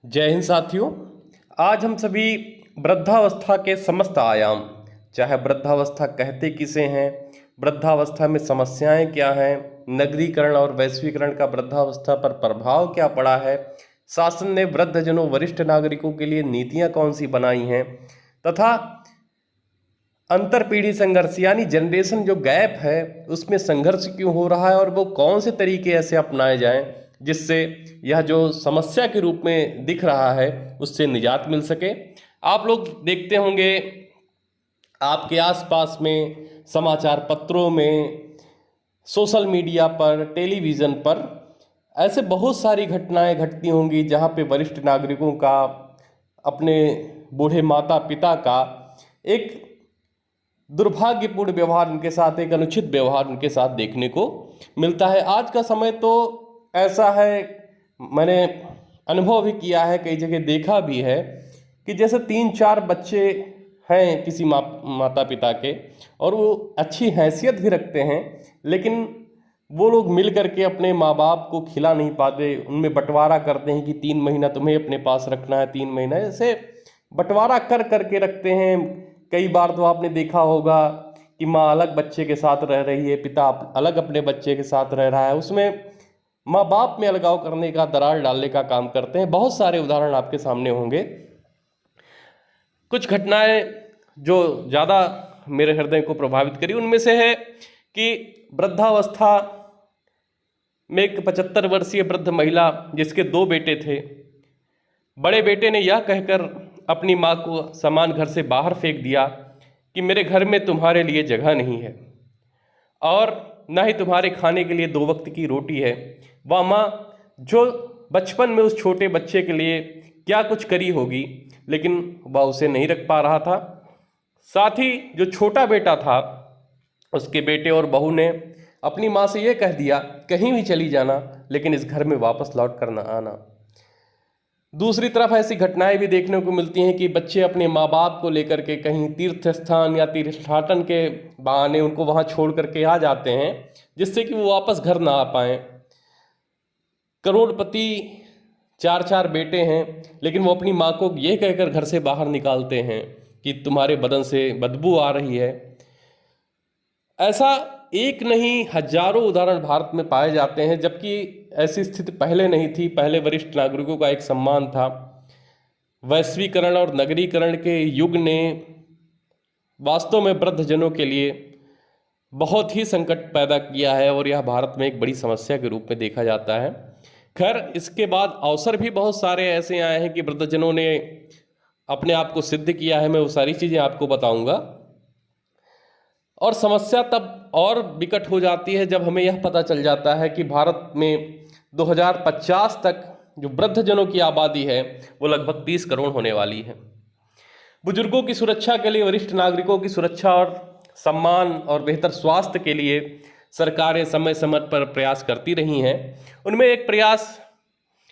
जय हिंद साथियों। आज हम सभी वृद्धावस्था के समस्त आयाम, चाहे वृद्धावस्था कहते किसे हैं, वृद्धावस्था में समस्याएं क्या हैं, नगरीकरण और वैश्वीकरण का वृद्धावस्था पर प्रभाव क्या पड़ा है, शासन ने वृद्धजनों वरिष्ठ नागरिकों के लिए नीतियां कौन सी बनाई हैं, तथा अंतर पीढ़ी संघर्ष यानी जनरेशन जो गैप है उसमें संघर्ष क्यों हो रहा है और वो कौन से तरीके ऐसे अपनाए जाएं जिससे यह जो समस्या के रूप में दिख रहा है उससे निजात मिल सके। आप लोग देखते होंगे आपके आसपास में, समाचार पत्रों में, सोशल मीडिया पर, टेलीविज़न पर ऐसे बहुत सारी घटनाएं घटती होंगी जहां पे वरिष्ठ नागरिकों का, अपने बूढ़े माता पिता का एक दुर्भाग्यपूर्ण व्यवहार उनके साथ, एक अनुचित व्यवहार उनके साथ देखने को मिलता है। आज का समय तो ऐसा है, मैंने अनुभव भी किया है, कई जगह देखा भी है कि जैसे 3-4 बच्चे हैं किसी माता पिता के और वो अच्छी हैसियत भी रखते हैं, लेकिन वो लोग मिल करके अपने माँ बाप को खिला नहीं पाते। उनमें बंटवारा करते हैं कि 3 महीना तुम्हें अपने पास रखना है, 3 महीना, ऐसे बंटवारा कर करके रखते हैं। कई बार तो आपने देखा होगा कि माँ अलग बच्चे के साथ रह रही है, पिता अलग अपने बच्चे के साथ रह रहा है, उसमें माँ बाप में अलगाव करने का, दरार डालने का काम करते हैं। बहुत सारे उदाहरण आपके सामने होंगे। कुछ घटनाएं जो ज़्यादा मेरे हृदय को प्रभावित करी उनमें से है कि वृद्धावस्था में एक 75 वर्षीय वृद्ध महिला जिसके 2 बेटे थे, बड़े बेटे ने यह कहकर अपनी माँ को सामान घर से बाहर फेंक दिया कि मेरे घर में तुम्हारे लिए जगह नहीं है और न ही तुम्हारे खाने के लिए 2 वक्त की रोटी है। वह माँ जो बचपन में उस छोटे बच्चे के लिए क्या कुछ करी होगी, लेकिन वह उसे नहीं रख पा रहा था। साथ ही जो छोटा बेटा था, उसके बेटे और बहू ने अपनी माँ से यह कह दिया कहीं भी चली जाना, लेकिन इस घर में वापस लौट कर ना आना। दूसरी तरफ ऐसी घटनाएं भी देखने को मिलती हैं कि बच्चे अपने माँ बाप को लेकर के कहीं तीर्थ स्थान या तीर्थाटन के बहाने उनको वहाँ छोड़ करके आ जाते हैं, जिससे कि वो वापस घर ना आ पाएँ। करोड़पति 4-4 बेटे हैं, लेकिन वो अपनी माँ को ये कहकर घर से बाहर निकालते हैं कि तुम्हारे बदन से बदबू आ रही है। ऐसा एक नहीं हजारों उदाहरण भारत में पाए जाते हैं, जबकि ऐसी स्थिति पहले नहीं थी। पहले वरिष्ठ नागरिकों का एक सम्मान था। वैश्वीकरण और नगरीकरण के युग ने वास्तव में वृद्धजनों के लिए बहुत ही संकट पैदा किया है और यह भारत में एक बड़ी समस्या के रूप में देखा जाता है। खैर, इसके बाद अवसर भी बहुत सारे ऐसे आए हैं कि वृद्धजनों ने अपने आप को सिद्ध किया है। मैं वो सारी चीज़ें आपको बताऊंगा। और समस्या तब और विकट हो जाती है जब हमें यह पता चल जाता है कि भारत में 2050 तक जो वृद्धजनों की आबादी है वो लगभग 30 करोड़ होने वाली है। बुजुर्गों की सुरक्षा के लिए, वरिष्ठ नागरिकों की सुरक्षा और सम्मान और बेहतर स्वास्थ्य के लिए सरकारें समय समय पर प्रयास करती रही हैं। उनमें एक प्रयास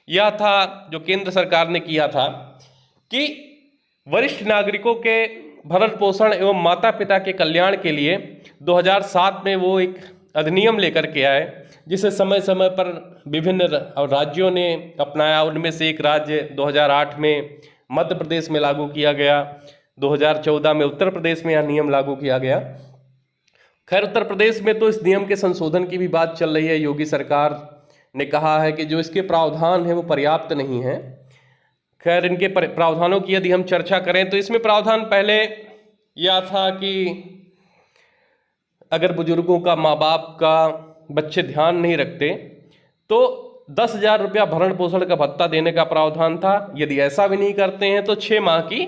यह था जो केंद्र सरकार ने किया था कि वरिष्ठ नागरिकों के भरण पोषण एवं माता पिता के कल्याण के लिए 2007 में वो एक अधिनियम लेकर के आए, जिसे समय समय पर विभिन्न राज्यों ने अपनाया। उनमें से एक राज्य 2008 में मध्य प्रदेश में लागू किया गया, 2014 में उत्तर प्रदेश में यह नियम लागू किया गया। खैर, उत्तर प्रदेश में तो इस नियम के संशोधन की भी बात चल रही है। योगी सरकार ने कहा है कि जो इसके प्रावधान हैं वो पर्याप्त नहीं हैं। खैर, इनके प्रावधानों की यदि हम चर्चा करें तो इसमें प्रावधान पहले यह था कि अगर बुजुर्गों का, माँ बाप का बच्चे ध्यान नहीं रखते तो 10,000 रुपया भरण पोषण का भत्ता देने का प्रावधान था। यदि ऐसा भी नहीं करते हैं तो 6 माह की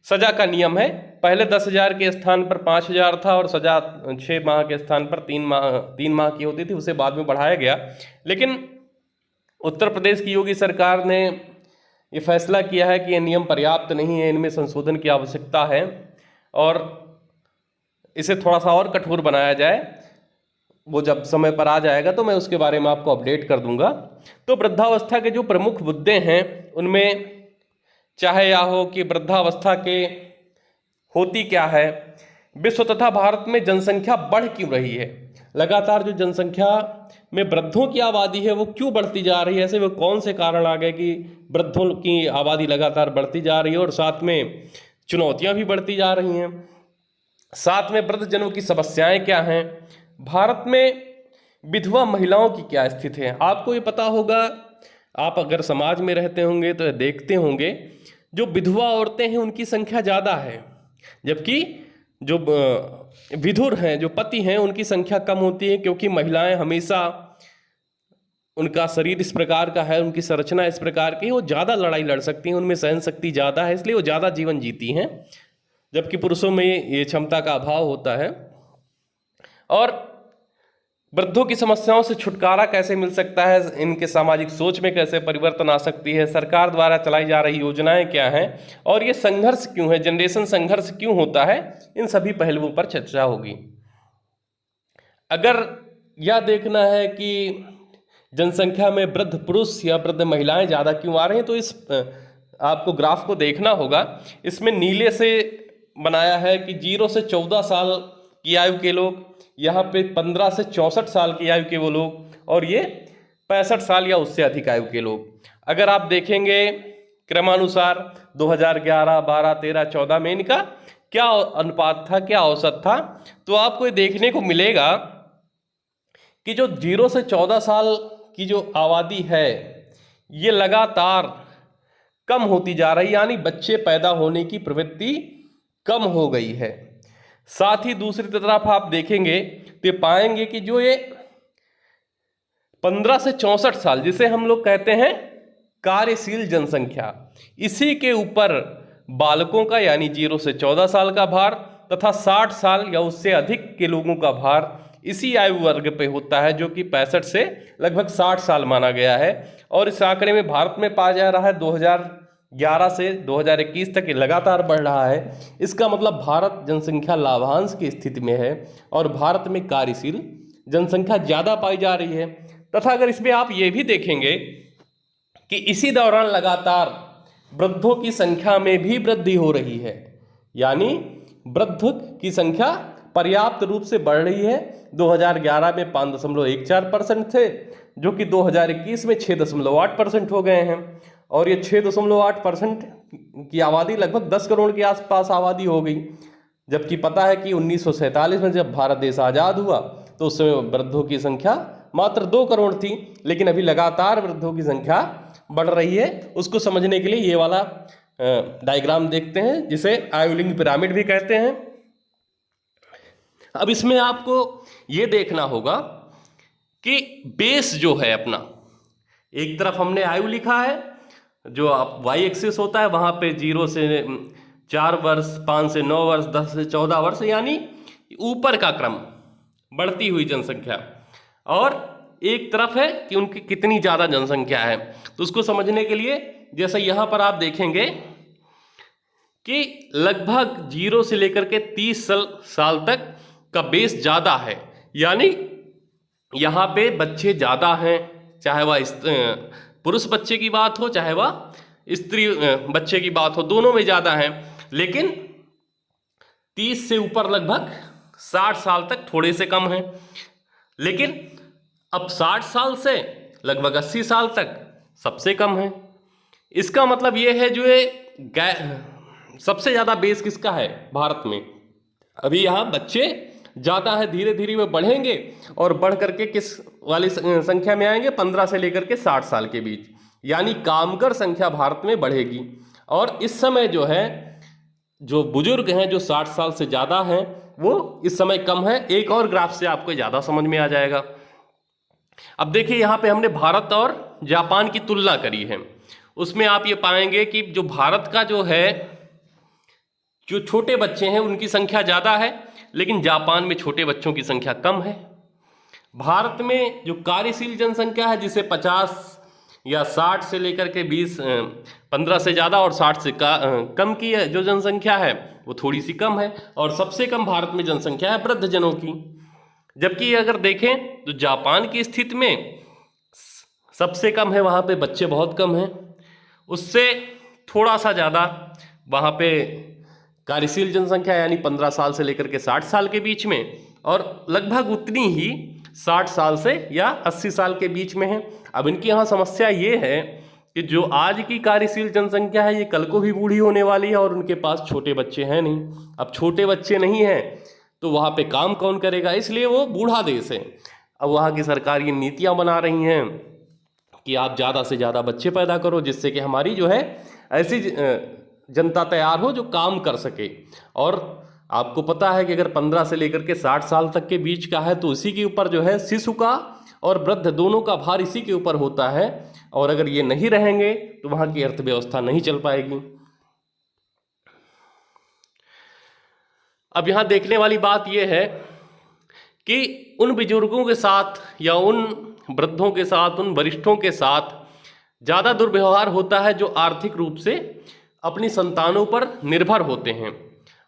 सजा का नियम है। पहले 10,000 के स्थान पर 5,000 था और सजा 6 माह के स्थान पर 3 माह की होती थी। उसे बाद में बढ़ाया गया, लेकिन उत्तर प्रदेश की योगी सरकार ने ये फैसला किया है कि ये नियम पर्याप्त नहीं है, इनमें संशोधन की आवश्यकता है और इसे थोड़ा सा और कठोर बनाया जाए। वो जब समय पर आ जाएगा तो मैं उसके बारे में आपको अपडेट कर दूंगा। तो वृद्धावस्था के जो प्रमुख मुद्दे हैं उनमें चाहे यह हो कि वृद्धावस्था के होती क्या है, विश्व तथा भारत में जनसंख्या बढ़ क्यों रही है, लगातार जो जनसंख्या में वृद्धों की आबादी है वो क्यों बढ़ती जा रही है, ऐसे वो कौन से कारण आ गए कि वृद्धों की आबादी लगातार बढ़ती जा रही है और साथ में चुनौतियां भी बढ़ती जा रही हैं, साथ में वृद्धजनों की समस्याएं क्या हैं, भारत में विधवा महिलाओं की क्या स्थिति है। आपको ये पता होगा, आप अगर समाज में रहते होंगे तो देखते होंगे जो विधवा औरतें हैं उनकी संख्या ज़्यादा है, जबकि जो विधुर हैं, जो पति हैं, उनकी संख्या कम होती है, क्योंकि महिलाएं हमेशा, उनका शरीर इस प्रकार का है, उनकी संरचना इस प्रकार की है, वो ज़्यादा लड़ाई लड़ सकती हैं, उनमें सहन शक्ति ज़्यादा है, इसलिए वो ज़्यादा जीवन जीती हैं, जबकि पुरुषों में ये क्षमता का अभाव होता है। और वृद्धों की समस्याओं से छुटकारा कैसे मिल सकता है, इनके सामाजिक सोच में कैसे परिवर्तन आ सकती है, सरकार द्वारा चलाई जा रही योजनाएं क्या हैं, और ये संघर्ष क्यों है, जनरेशन संघर्ष क्यों होता है, इन सभी पहलुओं पर चर्चा होगी। अगर यह देखना है कि जनसंख्या में वृद्ध पुरुष या वृद्ध महिलाएं ज़्यादा क्यों आ रहे हैं, तो इस आपको ग्राफ को देखना होगा। इसमें नीले से बनाया है कि 0 से 14 साल की आयु के लोग, यहाँ पे 15 से 64 साल की आयु के वो लोग, और ये 65 साल या उससे अधिक आयु के लोग। अगर आप देखेंगे क्रमानुसार 2011, 12, 13, 14 में इनका क्या अनुपात था, क्या औसत था, तो आपको ये देखने को मिलेगा कि जो 0 से 14 साल की जो आबादी है ये लगातार कम होती जा रही, यानी बच्चे पैदा होने की प्रवृत्ति कम हो गई है। साथ ही दूसरी तरफ आप देखेंगे तो पाएंगे कि जो ये 15 से 64 साल, जिसे हम लोग कहते हैं कार्यशील जनसंख्या, इसी के ऊपर बालकों का यानी 0 से 14 साल का भार तथा 60 साल या उससे अधिक के लोगों का भार इसी आयु वर्ग पे होता है, जो कि 65 से लगभग 60 साल माना गया है। और इस आंकड़े में भारत में पाया जा रहा है 2011 से 2021 तक ये लगातार बढ़ रहा है। इसका मतलब भारत जनसंख्या लाभांश की स्थिति में है और भारत में कार्यशील जनसंख्या ज़्यादा पाई जा रही है। तथा अगर इसमें आप ये भी देखेंगे कि इसी दौरान लगातार वृद्धों की संख्या में भी वृद्धि हो रही है, यानी वृद्धों की संख्या पर्याप्त रूप से बढ़ रही है। 2011 में 5.14% थे, जो कि 2021 में 6.8% हो गए हैं, और ये 6.8% की आबादी लगभग 10 करोड़ के आसपास आबादी हो गई। जबकि पता है कि 1947 में जब भारत देश आज़ाद हुआ तो उस समय वृद्धों की संख्या मात्र 2 करोड़ थी, लेकिन अभी लगातार वृद्धों की संख्या बढ़ रही है। उसको समझने के लिए ये वाला डायग्राम देखते हैं, जिसे आयुलिंग पिरामिड भी कहते हैं। अब इसमें आपको ये देखना होगा कि बेस जो है अपना, एक तरफ हमने आयु लिखा है, जो आप वाई एक्सिस होता है वहाँ पे 0 से 4 वर्ष, 5 से 9 वर्ष, 10 से 14 वर्ष, यानी ऊपर का क्रम बढ़ती हुई जनसंख्या, और एक तरफ है कि उनकी कितनी ज़्यादा जनसंख्या है। तो उसको समझने के लिए जैसे यहाँ पर आप देखेंगे कि लगभग 0 से लेकर के 30 साल तक का बेस ज़्यादा है, यानी यहाँ पे बच्चे ज़्यादा हैं, चाहे वह पुरुष बच्चे की बात हो चाहे वह स्त्री बच्चे की बात हो, दोनों में ज़्यादा हैं। लेकिन 30 से ऊपर लगभग 60 साल तक थोड़े से कम हैं, लेकिन अब 60 साल से लगभग 80 साल तक सबसे कम है। इसका मतलब ये है जो ये सबसे ज़्यादा बेस किसका है भारत में। अभी यहाँ बच्चे ज़्यादा है, धीरे धीरे वे बढ़ेंगे और बढ़ करके किस वाली संख्या में आएंगे, 15 से लेकर के 60 साल के बीच, यानी कामगर संख्या भारत में बढ़ेगी। और इस समय जो है जो बुजुर्ग हैं, जो 60 साल से ज़्यादा हैं, वो इस समय कम है। एक और ग्राफ से आपको ज़्यादा समझ में आ जाएगा। अब देखिए यहाँ पे हमने भारत और जापान की तुलना करी है। उसमें आप ये पाएंगे कि जो भारत का जो है, जो छोटे बच्चे हैं उनकी संख्या ज़्यादा है, लेकिन जापान में छोटे बच्चों की संख्या कम है। भारत में जो कार्यशील जनसंख्या है, जिसे 50 या 60 से लेकर के 15 से ज़्यादा और 60 से कम की जो जनसंख्या है वो थोड़ी सी कम है, और सबसे कम भारत में जनसंख्या है वृद्धजनों की। जबकि अगर देखें तो जापान की स्थिति में सबसे कम है, वहाँ पे बच्चे बहुत कम हैं, उससे थोड़ा सा ज़्यादा वहाँ पे कार्यशील जनसंख्या यानी 15 साल से लेकर के 60 साल के बीच में, और लगभग उतनी ही 60 साल से या 80 साल के बीच में है। अब इनकी यहाँ समस्या ये है कि जो आज की कार्यशील जनसंख्या है ये कल को भी बूढ़ी होने वाली है और उनके पास छोटे बच्चे हैं नहीं। अब छोटे बच्चे नहीं हैं तो वहाँ पे काम कौन करेगा, इसलिए वो बूढ़ा देश है। अब वहाँ की सरकार ये नीतियाँ बना रही हैं कि आप ज़्यादा से ज़्यादा बच्चे पैदा करो जिससे कि हमारी जो है ऐसी जनता तैयार हो जो काम कर सके। और आपको पता है कि अगर 15 से लेकर के 60 साल तक के बीच का है तो इसी के ऊपर जो है शिशु का और वृद्ध दोनों का भार इसी के ऊपर होता है। और अगर ये नहीं रहेंगे तो वहाँ की अर्थव्यवस्था नहीं चल पाएगी। अब यहाँ देखने वाली बात यह है कि उन बुजुर्गों के साथ या उन वृद्धों के साथ, उन वरिष्ठों के साथ ज़्यादा दुर्व्यवहार होता है जो आर्थिक रूप से अपनी संतानों पर निर्भर होते हैं।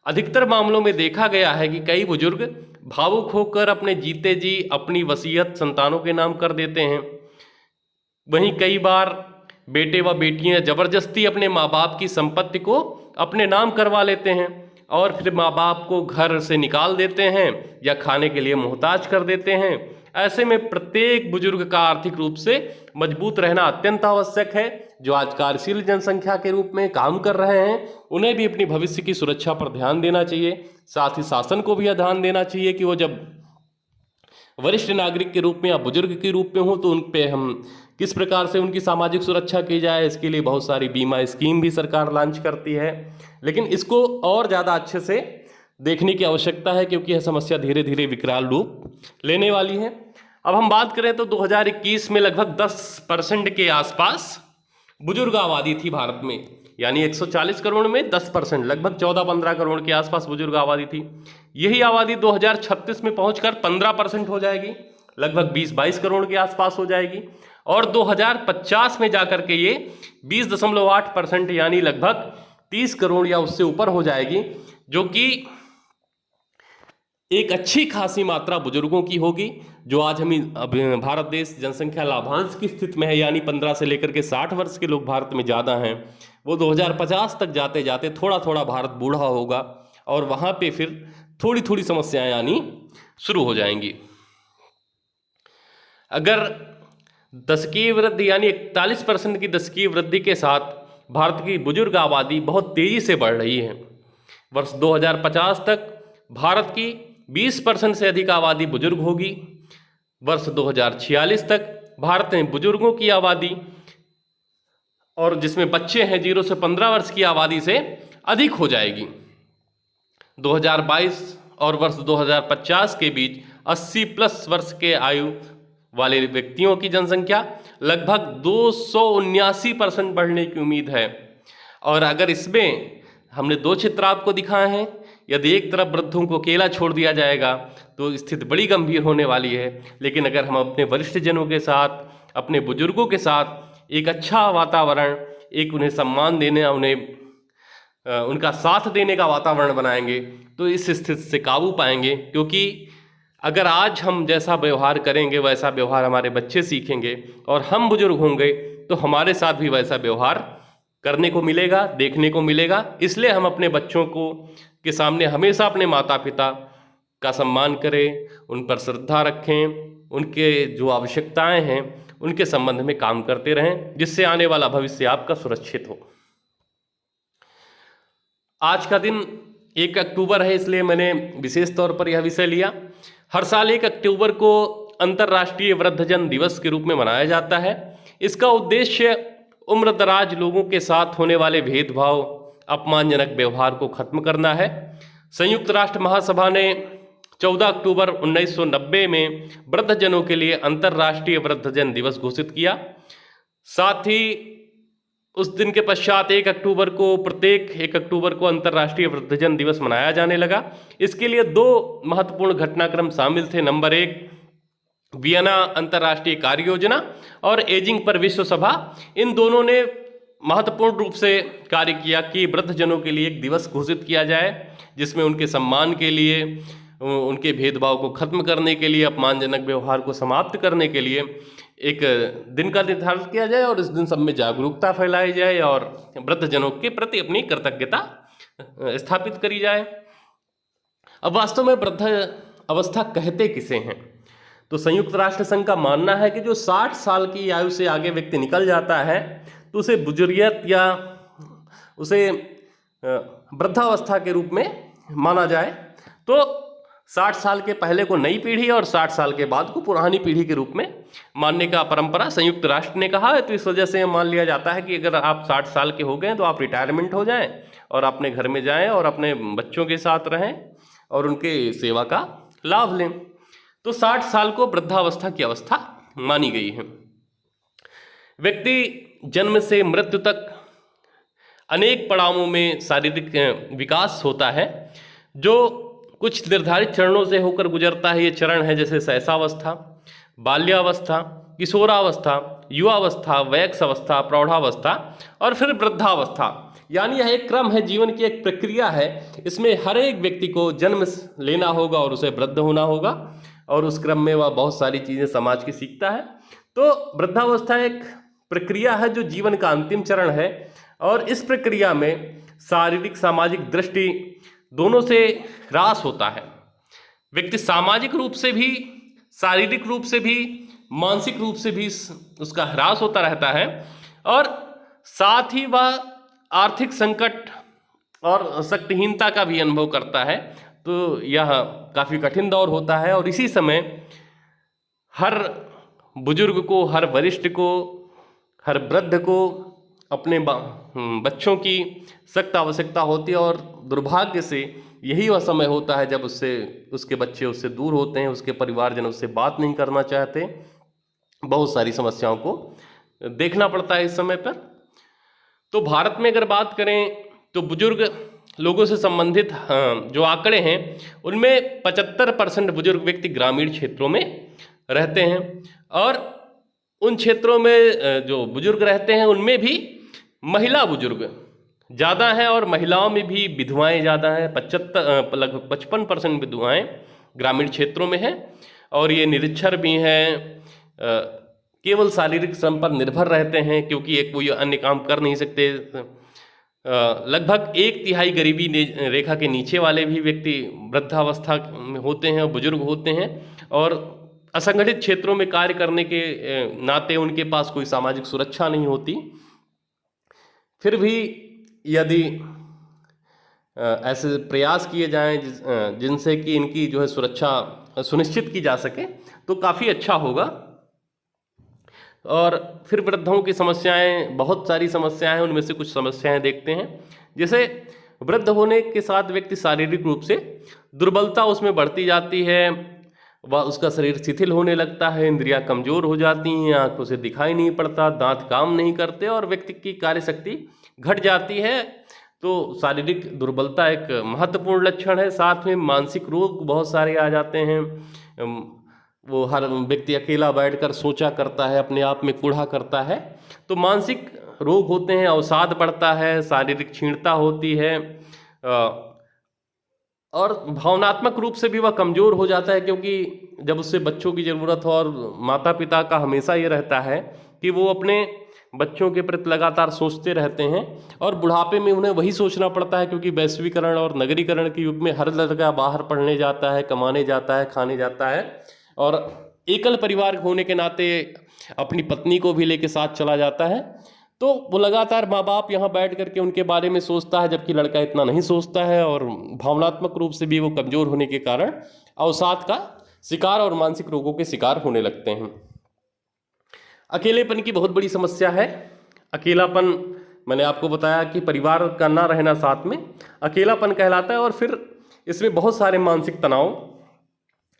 अधिकतर मामलों में देखा गया है कि कई बुजुर्ग भावुक होकर अपने जीते जी अपनी वसीयत संतानों के नाम कर देते हैं। वहीं कई बार बेटे व बेटियां जबरदस्ती अपने माँ बाप की संपत्ति को अपने नाम करवा लेते हैं और फिर माँ बाप को घर से निकाल देते हैं या खाने के लिए मोहताज कर देते हैं। ऐसे में प्रत्येक बुजुर्ग का आर्थिक रूप से मजबूत रहना अत्यंत आवश्यक है। जो आज कार्यशील जनसंख्या के रूप में काम कर रहे हैं उन्हें भी अपनी भविष्य की सुरक्षा पर ध्यान देना चाहिए। साथ ही शासन को भी यह ध्यान देना चाहिए कि वो जब वरिष्ठ नागरिक के रूप में या बुजुर्ग के रूप में हो तो उन पे हम किस प्रकार से उनकी सामाजिक सुरक्षा की जाए। इसके लिए बहुत सारी बीमा स्कीम भी सरकार लॉन्च करती है, लेकिन इसको और ज़्यादा अच्छे से देखने की आवश्यकता है क्योंकि यह समस्या धीरे धीरे विकराल रूप लेने वाली है। अब हम बात करें तो 2021 में लगभग 10% के आसपास बुजुर्ग आबादी थी भारत में, यानी 140 करोड़ में 10%, लगभग 14-15 करोड़ के आसपास बुजुर्ग आबादी थी। यही आबादी 2036 में पहुंचकर 15% हो जाएगी, लगभग 20-22 करोड़ के आसपास हो जाएगी। और 2050 में जाकर के ये 20.8% यानी लगभग 30 करोड़ या उससे ऊपर हो जाएगी, जो कि एक अच्छी खासी मात्रा बुजुर्गों की होगी। जो आज हम भारत देश जनसंख्या लाभांश की स्थिति में है, यानी 15 से लेकर के 60 वर्ष के लोग भारत में ज़्यादा हैं, वो 2050 तक जाते जाते थोड़ा थोड़ा भारत बूढ़ा होगा और वहाँ पे फिर थोड़ी थोड़ी समस्याएं आनी शुरू हो जाएंगी। अगर दशकीय वृद्धि यानी 41% की दशकीय वृद्धि के साथ भारत की बुजुर्ग आबादी बहुत तेज़ी से बढ़ रही है। वर्ष 2050 तक भारत की 20% से अधिक आबादी बुजुर्ग होगी। वर्ष 2046 तक भारत में बुजुर्गों की आबादी और जिसमें बच्चे हैं 0 से 15 वर्ष की आबादी से अधिक हो जाएगी। 2022 और वर्ष 2050 के बीच 80+ वर्ष के आयु वाले व्यक्तियों की जनसंख्या लगभग 279% बढ़ने की उम्मीद है। और अगर इसमें हमने दो चित्र आपको दिखाए हैं, यदि एक तरफ वृद्धों को अकेला छोड़ दिया जाएगा तो स्थिति बड़ी गंभीर होने वाली है। लेकिन अगर हम अपने वरिष्ठ जनों के साथ, अपने बुजुर्गों के साथ एक अच्छा वातावरण, एक उन्हें सम्मान देने, उन्हें उनका साथ देने का वातावरण बनाएंगे तो इस स्थिति से काबू पाएंगे। क्योंकि अगर आज हम जैसा व्यवहार करेंगे वैसा व्यवहार हमारे बच्चे सीखेंगे और हम बुजुर्ग होंगे तो हमारे साथ भी वैसा व्यवहार करने को मिलेगा, देखने को मिलेगा। इसलिए हम अपने बच्चों को के सामने हमेशा अपने माता पिता का सम्मान करें, उन पर श्रद्धा रखें, उनके जो आवश्यकताएं हैं उनके संबंध में काम करते रहें, जिससे आने वाला भविष्य आपका सुरक्षित हो। आज का दिन 1 अक्टूबर है, इसलिए मैंने विशेष तौर पर यह विषय लिया। हर साल 1 अक्टूबर को अंतर्राष्ट्रीय वृद्धजन दिवस के रूप में मनाया जाता है। इसका उद्देश्य उम्रदराज लोगों के साथ होने वाले भेदभाव, अपमानजनक व्यवहार को खत्म करना है। संयुक्त राष्ट्र महासभा ने 14 अक्टूबर 1990 में वृद्धजनों के लिए अंतर्राष्ट्रीय वृद्धजन दिवस घोषित किया। साथ ही उस दिन के पश्चात 1 अक्टूबर को, प्रत्येक 1 अक्टूबर को अंतर्राष्ट्रीय वृद्धजन दिवस मनाया जाने लगा। इसके लिए 2 महत्वपूर्ण घटनाक्रम शामिल थे। नंबर 1, वियना अंतर्राष्ट्रीय कार्य योजना और एजिंग पर विश्व सभा। इन दोनों ने महत्वपूर्ण रूप से कार्य किया कि वृद्धजनों के लिए एक दिवस घोषित किया जाए, जिसमें उनके सम्मान के लिए, उनके भेदभाव को खत्म करने के लिए, अपमानजनक व्यवहार को समाप्त करने के लिए एक दिन का निर्धारण किया जाए और इस दिन सब में जागरूकता फैलाई जाए और वृद्धजनों के प्रति अपनी कृतज्ञता स्थापित करी जाए। अब वास्तव में वृद्ध अवस्था कहते किसे हैं? तो संयुक्त राष्ट्र संघ का मानना है कि जो 60 साल की आयु से आगे व्यक्ति निकल जाता है तो उसे बुजुर्गियत या उसे वृद्धावस्था के रूप में माना जाए। तो 60 साल के पहले को नई पीढ़ी और 60 साल के बाद को पुरानी पीढ़ी के रूप में मानने का परंपरा संयुक्त राष्ट्र ने कहा है। तो इस वजह से मान लिया जाता है कि अगर आप 60 साल के हो गए तो आप रिटायरमेंट हो जाएं और अपने घर में जाएं और अपने बच्चों के साथ रहें और उनके सेवा का लाभ लें। तो 60 साल को वृद्धावस्था की अवस्था मानी गई है। व्यक्ति जन्म से मृत्यु तक अनेक पड़ावों में शारीरिक विकास होता है जो कुछ निर्धारित चरणों से होकर गुजरता है। ये चरण है जैसे शैशवावस्था, बाल्यावस्था, किशोरावस्था, युवावस्था, वयस्कावस्था, प्रौढ़ावस्था और फिर वृद्धावस्था। यानी यह एक क्रम है, जीवन की एक प्रक्रिया है। इसमें हर एक व्यक्ति को जन्म लेना होगा और उसे वृद्ध होना होगा और उस क्रम में वह बहुत सारी चीज़ें समाज की सीखता है। तो वृद्धावस्था एक प्रक्रिया है जो जीवन का अंतिम चरण है और इस प्रक्रिया में शारीरिक सामाजिक दृष्टि दोनों से ह्रास होता है। व्यक्ति सामाजिक रूप से भी, शारीरिक रूप से भी, मानसिक रूप से भी उसका ह्रास होता रहता है और साथ ही वह आर्थिक संकट और शक्तिहीनता का भी अनुभव करता है। तो यह काफ़ी कठिन दौर होता है और इसी समय हर बुजुर्ग को, हर वरिष्ठ को, हर वृद्ध को अपने बच्चों की सख्त आवश्यकता होती है और दुर्भाग्य से यही वह समय होता है जब उसके बच्चे उससे दूर होते हैं, उसके परिवारजन उससे बात नहीं करना चाहते। बहुत सारी समस्याओं को देखना पड़ता है इस समय पर। तो भारत में अगर बात करें तो बुजुर्ग लोगों से संबंधित जो आंकड़े हैं उनमें 75% बुजुर्ग व्यक्ति ग्रामीण क्षेत्रों में रहते हैं और उन क्षेत्रों में जो बुजुर्ग रहते हैं उनमें भी महिला बुजुर्ग ज़्यादा हैं और महिलाओं में भी विधवाएं ज़्यादा हैं। लगभग 55% विधवाएं ग्रामीण क्षेत्रों में हैं और ये निरक्षर भी हैं, केवल शारीरिक श्रम पर निर्भर रहते हैं क्योंकि एक कोई अन्य काम कर नहीं सकते। लगभग 1/3 गरीबी रेखा के नीचे वाले भी व्यक्ति वृद्धावस्था में होते हैं, बुजुर्ग होते हैं और असंगठित क्षेत्रों में कार्य करने के नाते उनके पास कोई सामाजिक सुरक्षा नहीं होती। फिर भी यदि ऐसे प्रयास किए जाएं जिनसे कि इनकी जो है सुरक्षा सुनिश्चित की जा सके तो काफ़ी अच्छा होगा। और फिर वृद्धों की समस्याएं, बहुत सारी समस्याएं हैं, उनमें से कुछ समस्याएं देखते हैं। जैसे वृद्ध होने के साथ व्यक्ति शारीरिक रूप से दुर्बलता उसमें बढ़ती जाती है, वह उसका शरीर शिथिल होने लगता है, इंद्रियां कमज़ोर हो जाती हैं, आंखों से दिखाई नहीं पड़ता, दांत काम नहीं करते और व्यक्ति की कार्य शक्ति घट जाती है। तो शारीरिक दुर्बलता एक महत्वपूर्ण लक्षण है। साथ में मानसिक रोग बहुत सारे आ जाते हैं। वो हर व्यक्ति अकेला बैठकर सोचा करता है, अपने आप में कूढ़ा करता है, तो मानसिक रोग होते हैं, अवसाद बढ़ता है, शारीरिक क्षीणता होती है और भावनात्मक रूप से भी वह कमज़ोर हो जाता है क्योंकि जब उससे बच्चों की ज़रूरत हो और माता पिता का हमेशा ये रहता है कि वो अपने बच्चों के प्रति लगातार सोचते रहते हैं और बुढ़ापे में उन्हें वही सोचना पड़ता है क्योंकि वैश्वीकरण और नगरीकरण के युग में हर लड़का बाहर पढ़ने जाता है, कमाने जाता है, खाने जाता है और एकल परिवार होने के नाते अपनी पत्नी को भी लेके साथ चला जाता है। तो वो लगातार माँ बाप यहाँ बैठ करके उनके बारे में सोचता है, जबकि लड़का इतना नहीं सोचता है और भावनात्मक रूप से भी वो कमज़ोर होने के कारण अवसाद का शिकार और मानसिक रोगों के शिकार होने लगते हैं। अकेलेपन की बहुत बड़ी समस्या है। अकेलापन मैंने आपको बताया कि परिवार का ना रहना साथ में अकेलापन कहलाता है और फिर इसमें बहुत सारे मानसिक तनाव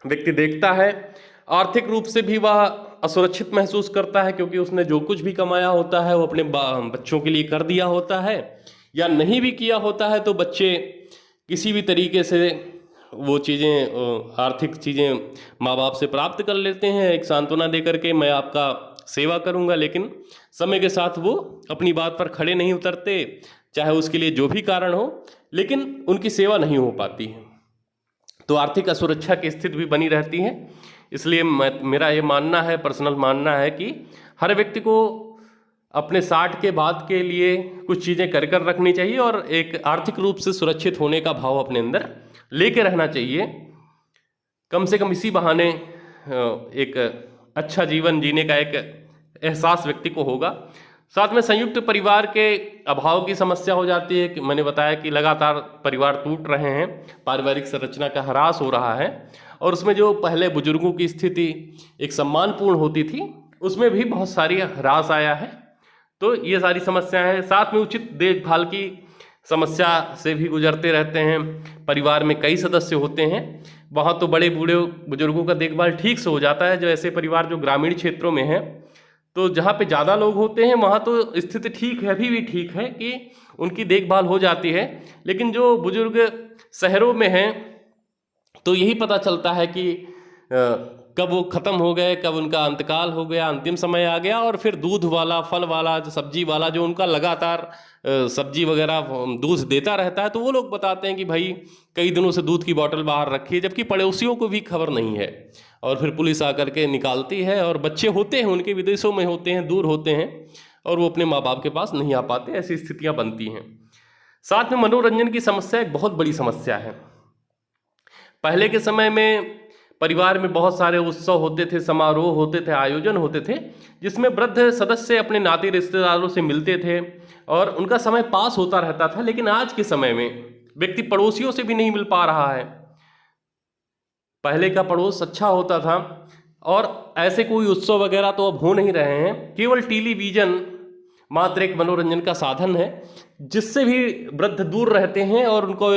व्यक्ति देखता है। आर्थिक रूप से भी वह असुरक्षित महसूस करता है क्योंकि उसने जो कुछ भी कमाया होता है वो अपने बच्चों के लिए कर दिया होता है, या नहीं भी किया होता है तो बच्चे किसी भी तरीके से वो चीज़ें, आर्थिक चीज़ें माँ बाप से प्राप्त कर लेते हैं एक सांत्वना दे करके, मैं आपका सेवा करूँगा, लेकिन समय के साथ वो अपनी बात पर खड़े नहीं उतरते, चाहे उसके लिए जो भी कारण हो, लेकिन उनकी सेवा नहीं हो पाती है। तो आर्थिक असुरक्षा की स्थिति भी बनी रहती है। इसलिए मेरा ये मानना है, पर्सनल मानना है कि हर व्यक्ति को अपने 60 के बाद के लिए कुछ चीज़ें कर कर रखनी चाहिए और एक आर्थिक रूप से सुरक्षित होने का भाव अपने अंदर लेके रहना चाहिए। कम से कम इसी बहाने एक अच्छा जीवन जीने का एक एहसास व्यक्ति को होगा। साथ में संयुक्त परिवार के अभाव की समस्या हो जाती है कि मैंने बताया कि लगातार परिवार टूट रहे हैं, पारिवारिक संरचना का ह्रास हो रहा है, और उसमें जो पहले बुजुर्गों की स्थिति एक सम्मानपूर्ण होती थी उसमें भी बहुत सारी ह्रास आया है। तो ये सारी समस्याएं हैं। साथ में उचित देखभाल की समस्या से भी गुजरते रहते हैं। परिवार में कई सदस्य होते हैं, वहाँ तो बड़े बूढ़े बुजुर्गों का देखभाल ठीक से हो जाता है। जो ऐसे परिवार जो ग्रामीण क्षेत्रों में हैं, तो जहाँ पे ज़्यादा लोग होते हैं वहाँ तो स्थिति ठीक है, अभी भी ठीक है कि उनकी देखभाल हो जाती है। लेकिन जो बुजुर्ग शहरों में हैं तो यही पता चलता है कि कब वो ख़त्म हो गए, कब उनका अंतकाल हो गया, अंतिम समय आ गया, और फिर दूध वाला, फल वाला, जो सब्जी वाला जो उनका लगातार सब्जी वगैरह दूध देता रहता है, तो वो लोग बताते हैं कि भाई कई दिनों से दूध की बोतल बाहर रखी है, जबकि पड़ोसियों को भी खबर नहीं है, और फिर पुलिस आकर के निकालती है। और बच्चे होते हैं उनके विदेशों में होते हैं, दूर होते हैं, और वो अपने माँ बाप के पास नहीं आ पाते। ऐसी स्थितियाँ बनती हैं। साथ में मनोरंजन की समस्या एक बहुत बड़ी समस्या है। पहले के समय में परिवार में बहुत सारे उत्सव होते थे, समारोह होते थे, आयोजन होते थे, जिसमें वृद्ध सदस्य अपने नाते रिश्तेदारों से मिलते थे और उनका समय पास होता रहता था। लेकिन आज के समय में व्यक्ति पड़ोसियों से भी नहीं मिल पा रहा है। पहले का पड़ोस अच्छा होता था, और ऐसे कोई उत्सव वगैरह तो अब हो नहीं रहे हैं। केवल टेलीविज़न मात्र एक मनोरंजन का साधन है, जिससे भी वृद्ध दूर रहते हैं, और उनको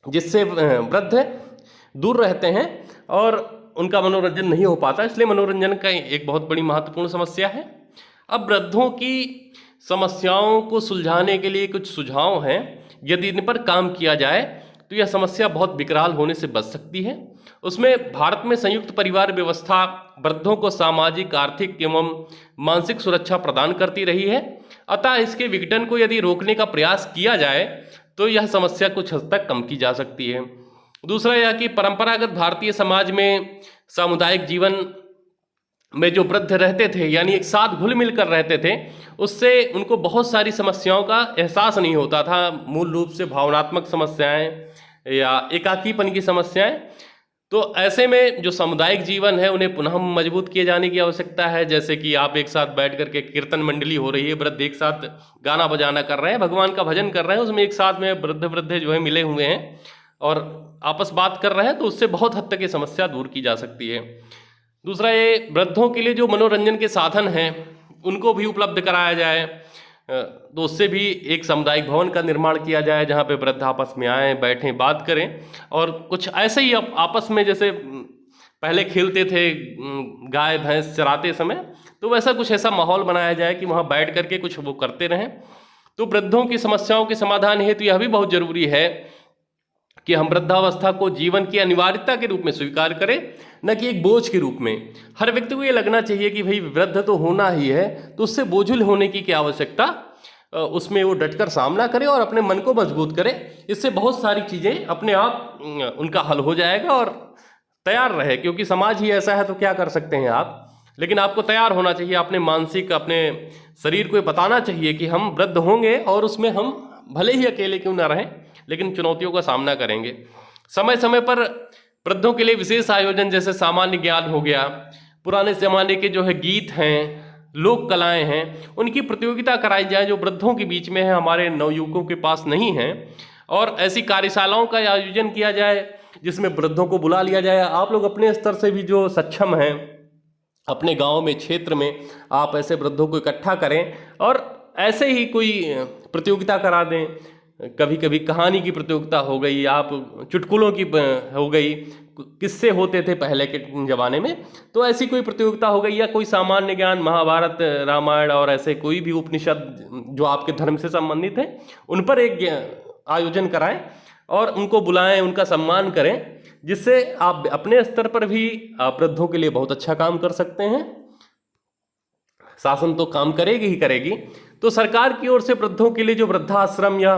जिससे वृद्ध दूर रहते हैं और उनका मनोरंजन नहीं हो पाता। इसलिए मनोरंजन का एक बहुत बड़ी महत्वपूर्ण समस्या है। अब वृद्धों की समस्याओं को सुलझाने के लिए कुछ सुझाव हैं। यदि इन पर काम किया जाए तो यह समस्या बहुत विकराल होने से बच सकती है। उसमें भारत में संयुक्त परिवार व्यवस्था वृद्धों को सामाजिक, आर्थिक एवं मानसिक सुरक्षा प्रदान करती रही है। अतः इसके विघटन को यदि रोकने का प्रयास किया जाए तो यह समस्या कुछ हद तक कम की जा सकती है। दूसरा यह कि परंपरागत भारतीय समाज में सामुदायिक जीवन में जो वृद्ध रहते थे, यानी एक साथ घुल मिल कर रहते थे, उससे उनको बहुत सारी समस्याओं का एहसास नहीं होता था। मूल रूप से भावनात्मक समस्याएं या एकाकीपन की समस्याएं। तो ऐसे में जो सामुदायिक जीवन है उन्हें पुनः मजबूत किए जाने की आवश्यकता है। जैसे कि आप एक साथ बैठ करके कीर्तन मंडली हो रही है, वृद्ध एक साथ गाना बजाना कर रहे हैं, भगवान का भजन कर रहे हैं, उसमें एक साथ में वृद्ध जो है मिले हुए हैं और आपस बात कर रहे हैं, तो उससे बहुत हद तक ये समस्या दूर की जा सकती है। दूसरा, ये वृद्धों के लिए जो मनोरंजन के साधन हैं उनको भी उपलब्ध कराया जाए, तो उससे भी एक सामुदायिक भवन का निर्माण किया जाए जहाँ पे वृद्ध आपस में आएँ, बैठें, बात करें, और कुछ ऐसे ही आपस में जैसे पहले खेलते थे गाय भैंस चराते समय, तो वैसा कुछ ऐसा माहौल बनाया जाए कि वहाँ बैठ करके कुछ वो करते रहें। तो वृद्धों की समस्याओं के समाधान हेतु यह भी बहुत जरूरी है कि हम वृद्धावस्था को जीवन की अनिवार्यता के रूप में स्वीकार करें, न कि एक बोझ के रूप में। हर व्यक्ति को ये लगना चाहिए कि भाई वृद्ध तो होना ही है, तो उससे बोझिल होने की क्या आवश्यकता, उसमें वो डटकर सामना करे और अपने मन को मजबूत करे। इससे बहुत सारी चीज़ें अपने आप उनका हल हो जाएगा और तैयार रहे, क्योंकि समाज ही ऐसा है तो क्या कर सकते हैं आप। लेकिन आपको तैयार होना चाहिए, अपने मानसिक, अपने शरीर को बताना चाहिए कि हम वृद्ध होंगे और उसमें हम भले ही अकेले क्यों ना रहें, लेकिन चुनौतियों का सामना करेंगे। समय समय पर वृद्धों के लिए विशेष आयोजन, जैसे सामान्य ज्ञान हो गया, पुराने ज़माने के जो है गीत हैं, लोक कलाएं हैं, उनकी प्रतियोगिता कराई जाए जो वृद्धों के बीच में है, हमारे नवयुवकों के पास नहीं है। और ऐसी कार्यशालाओं का आयोजन किया जाए जिसमें वृद्धों को बुला लिया जाए। आप लोग अपने स्तर से भी जो सक्षम हैं, अपने गाँव में, क्षेत्र में आप ऐसे वृद्धों को इकट्ठा करें और ऐसे ही कोई प्रतियोगिता करा दें। कभी कभी कहानी की प्रतियोगिता हो गई, आप चुटकुलों की हो गई, किस्से होते थे पहले के ज़माने में, तो ऐसी कोई प्रतियोगिता हो गई, या कोई सामान्य ज्ञान, महाभारत, रामायण और ऐसे कोई भी उपनिषद जो आपके धर्म से संबंधित है, उन पर एक आयोजन कराएं और उनको बुलाएं, उनका सम्मान करें, जिससे आप अपने स्तर पर भी आप वृद्धों के लिए बहुत अच्छा काम कर सकते हैं। शासन तो काम करेगी ही करेगी, तो सरकार की ओर से वृद्धों के लिए जो वृद्धाश्रम या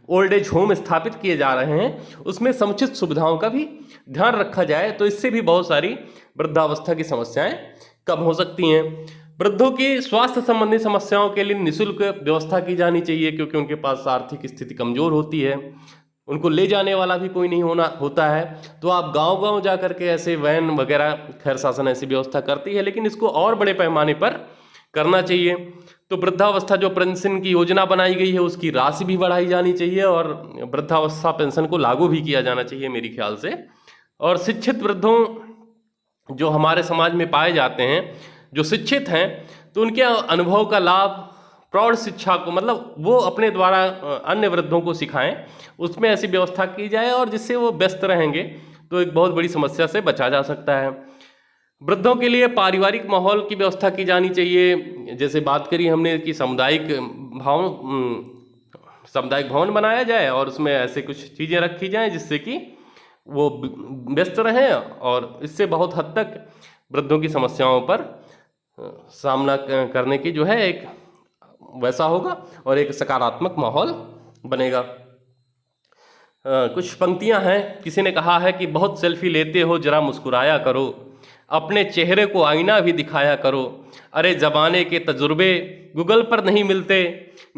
ओल्ड एज होम स्थापित किए जा रहे हैं, उसमें समुचित सुविधाओं का भी ध्यान रखा जाए, तो इससे भी बहुत सारी वृद्धावस्था की समस्याएं कम हो सकती हैं। वृद्धों की स्वास्थ्य संबंधी समस्याओं के लिए निःशुल्क व्यवस्था की जानी चाहिए, क्योंकि उनके पास आर्थिक स्थिति कमजोर होती है। उनको ले जाने वाला भी कोई नहीं होता है। तो आप गांव-गांव जा कर के ऐसे वैन वगैरह, खैर शासन ऐसी व्यवस्था करती है, लेकिन इसको और बड़े पैमाने पर करना चाहिए। तो वृद्धावस्था जो पेंशन की योजना बनाई गई है उसकी राशि भी बढ़ाई जानी चाहिए और वृद्धावस्था पेंशन को लागू भी किया जाना चाहिए मेरे ख्याल से। और शिक्षित वृद्धों जो हमारे समाज में पाए जाते हैं, जो शिक्षित हैं, तो उनके अनुभव का लाभ प्रौढ़ शिक्षा को, मतलब वो अपने द्वारा अन्य वृद्धों को सिखाएं, उसमें ऐसी व्यवस्था की जाए और जिससे वो व्यस्त रहेंगे तो एक बहुत बड़ी समस्या से बचा जा सकता है। वृद्धों के लिए पारिवारिक माहौल की व्यवस्था की जानी चाहिए। जैसे बात करी हमने कि सामुदायिक भवन बनाया जाए और उसमें ऐसे कुछ चीज़ें रखी जाएं जिससे कि वो व्यस्त रहें और इससे बहुत हद तक वृद्धों की समस्याओं पर सामना करने की जो है एक वैसा होगा और एक सकारात्मक माहौल बनेगा। कुछ पंक्तियां हैं। किसी ने कहा है कि बहुत सेल्फी लेते हो, जरा मुस्कुराया करो, अपने चेहरे को आईना भी दिखाया करो, अरे ज़माने के तजुर्बे गूगल पर नहीं मिलते,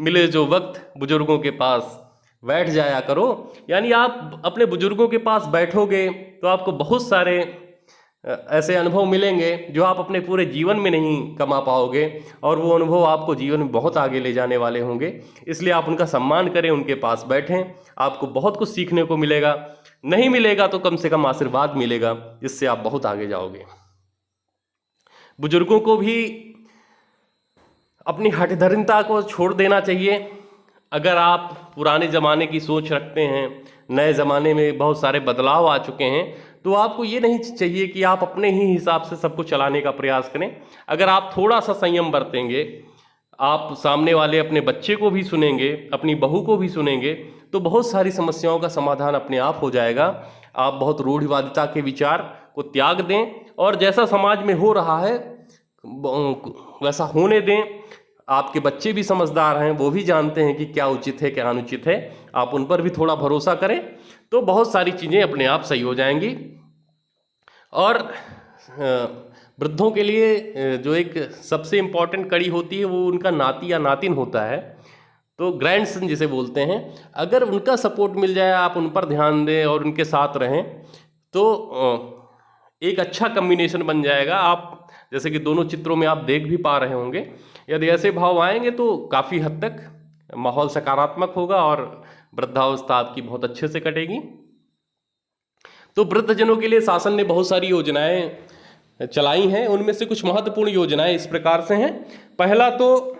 मिले जो वक्त बुजुर्गों के पास बैठ जाया करो। यानी आप अपने बुजुर्गों के पास बैठोगे तो आपको बहुत सारे ऐसे अनुभव मिलेंगे जो आप अपने पूरे जीवन में नहीं कमा पाओगे और वो अनुभव आपको जीवन में बहुत आगे ले जाने वाले होंगे। इसलिए आप उनका सम्मान करें, उनके पास बैठें, आपको बहुत कुछ सीखने को मिलेगा। नहीं मिलेगा तो कम से कम आशीर्वाद मिलेगा, जिससे आप बहुत आगे जाओगे। बुजुर्गों को भी अपनी हठधर्मिता को छोड़ देना चाहिए। अगर आप पुराने ज़माने की सोच रखते हैं, नए ज़माने में बहुत सारे बदलाव आ चुके हैं, तो आपको ये नहीं चाहिए कि आप अपने ही हिसाब से सबको चलाने का प्रयास करें। अगर आप थोड़ा सा संयम बरतेंगे, आप सामने वाले अपने बच्चे को भी सुनेंगे, अपनी बहू को भी सुनेंगे, तो बहुत सारी समस्याओं का समाधान अपने आप हो जाएगा। आप बहुत रूढ़िवादिता के विचार को त्याग दें और जैसा समाज में हो रहा है वैसा होने दें। आपके बच्चे भी समझदार हैं, वो भी जानते हैं कि क्या उचित है क्या अनुचित है। आप उन पर भी थोड़ा भरोसा करें तो बहुत सारी चीज़ें अपने आप सही हो जाएंगी। और वृद्धों के लिए जो एक सबसे इम्पॉर्टेंट कड़ी होती है वो उनका नाती या नातिन होता है, तो ग्रैंडसन जिसे बोलते हैं। अगर उनका सपोर्ट मिल जाए, आप उन पर ध्यान दें और उनके साथ रहें, तो एक अच्छा कम्बिनेशन बन जाएगा। आप जैसे कि दोनों चित्रों में आप देख भी पा रहे होंगे, यदि ऐसे भाव आएंगे तो काफ़ी हद तक माहौल सकारात्मक होगा और वृद्धावस्था आपकी बहुत अच्छे से कटेगी। तो वृद्धजनों के लिए शासन ने बहुत सारी योजनाएं चलाई हैं। उनमें से कुछ महत्वपूर्ण योजनाएं इस प्रकार से हैं। पहला तो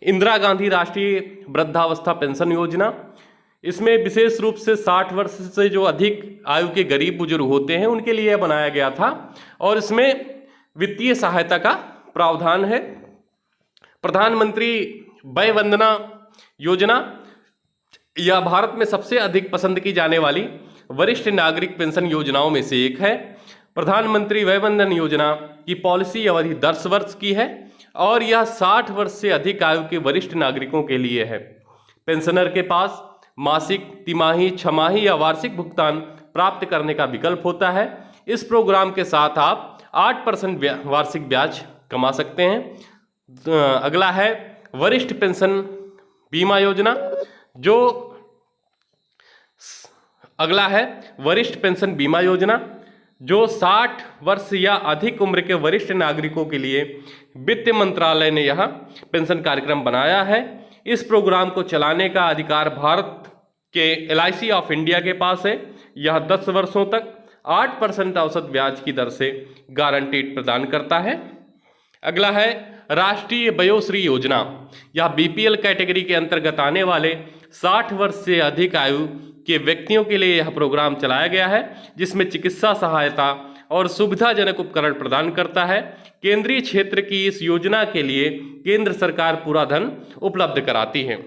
इंदिरा गांधी राष्ट्रीय वृद्धावस्था पेंशन योजना। इसमें विशेष रूप से 60 वर्ष से जो अधिक आयु के गरीब बुजुर्ग होते हैं उनके लिए बनाया गया था और इसमें वित्तीय सहायता का प्रावधान है। प्रधानमंत्री वय वंदना योजना यह भारत में सबसे अधिक पसंद की जाने वाली वरिष्ठ नागरिक पेंशन योजनाओं में से एक है। प्रधानमंत्री वय वंदन योजना की पॉलिसी अवधि 10 वर्ष की है और यह 60 वर्ष से अधिक आयु के वरिष्ठ नागरिकों के लिए है। पेंशनर के पास मासिक, तिमाही, छमाही या वार्षिक भुगतान प्राप्त करने का विकल्प होता है। इस प्रोग्राम के साथ आप 8% वार्षिक ब्याज कमा सकते हैं। अगला है वरिष्ठ पेंशन बीमा योजना। अगला है वरिष्ठ पेंशन बीमा योजना जो 60 वर्ष या अधिक उम्र के वरिष्ठ नागरिकों के लिए वित्त मंत्रालय ने यह पेंशन कार्यक्रम बनाया है। इस प्रोग्राम को चलाने का अधिकार भारत के LIC ऑफ इंडिया के पास है। यह 10 वर्षों तक 8% औसत ब्याज की दर से गारंटीड प्रदान करता है। अगला है राष्ट्रीय वयोश्री योजना। यह BPL कैटेगरी के अंतर्गत आने वाले 60 वर्ष से अधिक आयु के व्यक्तियों के लिए यह प्रोग्राम चलाया गया है, जिसमें चिकित्सा सहायता और सुविधाजनक उपकरण प्रदान करता है। केंद्रीय क्षेत्र की इस योजना के लिए केंद्र सरकार पूरा धन उपलब्ध कराती है।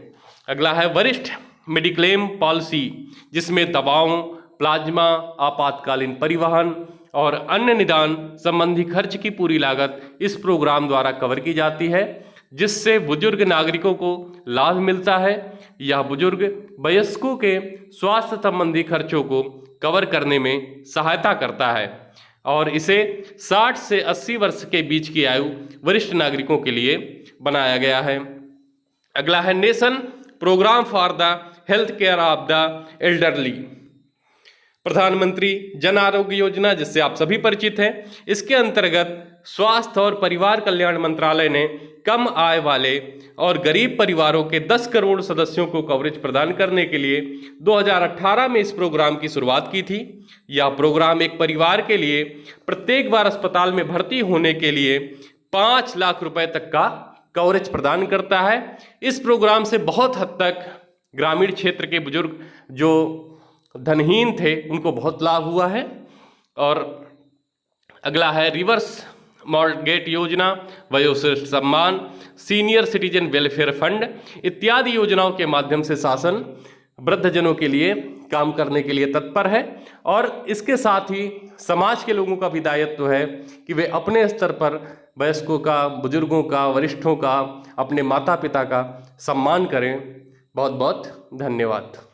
अगला है वरिष्ठ मेडिक्लेम पॉलिसी, जिसमें दवाओं, प्लाज्मा, आपातकालीन परिवहन और अन्य निदान संबंधी खर्च की पूरी लागत इस प्रोग्राम द्वारा कवर की जाती है, जिससे बुजुर्ग नागरिकों को लाभ मिलता है। यह बुजुर्ग वयस्कों के स्वास्थ्य संबंधी खर्चों को कवर करने में सहायता करता है और इसे 60 से 80 वर्ष के बीच की आयु वरिष्ठ नागरिकों के लिए बनाया गया है। अगला है nation programme for the health care of the elderly. प्रधानमंत्री जन आरोग्य योजना, जिससे आप सभी परिचित हैं, इसके अंतर्गत स्वास्थ्य और परिवार कल्याण मंत्रालय ने कम आय वाले और गरीब परिवारों के 10 करोड़ सदस्यों को कवरेज प्रदान करने के लिए 2018 में इस प्रोग्राम की शुरुआत की थी। यह प्रोग्राम एक परिवार के लिए प्रत्येक बार अस्पताल में भर्ती होने के लिए 5 लाख रुपए तक का कवरेज प्रदान करता है। इस प्रोग्राम से बहुत हद तक ग्रामीण क्षेत्र के बुजुर्ग जो धनहीन थे उनको बहुत लाभ हुआ है। और अगला है रिवर्स मॉर्गेज योजना, वयोश्रेष्ठ सम्मान, सीनियर सिटीजन वेलफेयर फंड इत्यादि योजनाओं के माध्यम से शासन वृद्धजनों के लिए काम करने के लिए तत्पर है। और इसके साथ ही समाज के लोगों का भी दायित्व है कि वे अपने स्तर पर वयस्कों का, बुजुर्गों का, वरिष्ठों का, अपने माता पिता का सम्मान करें। बहुत बहुत धन्यवाद।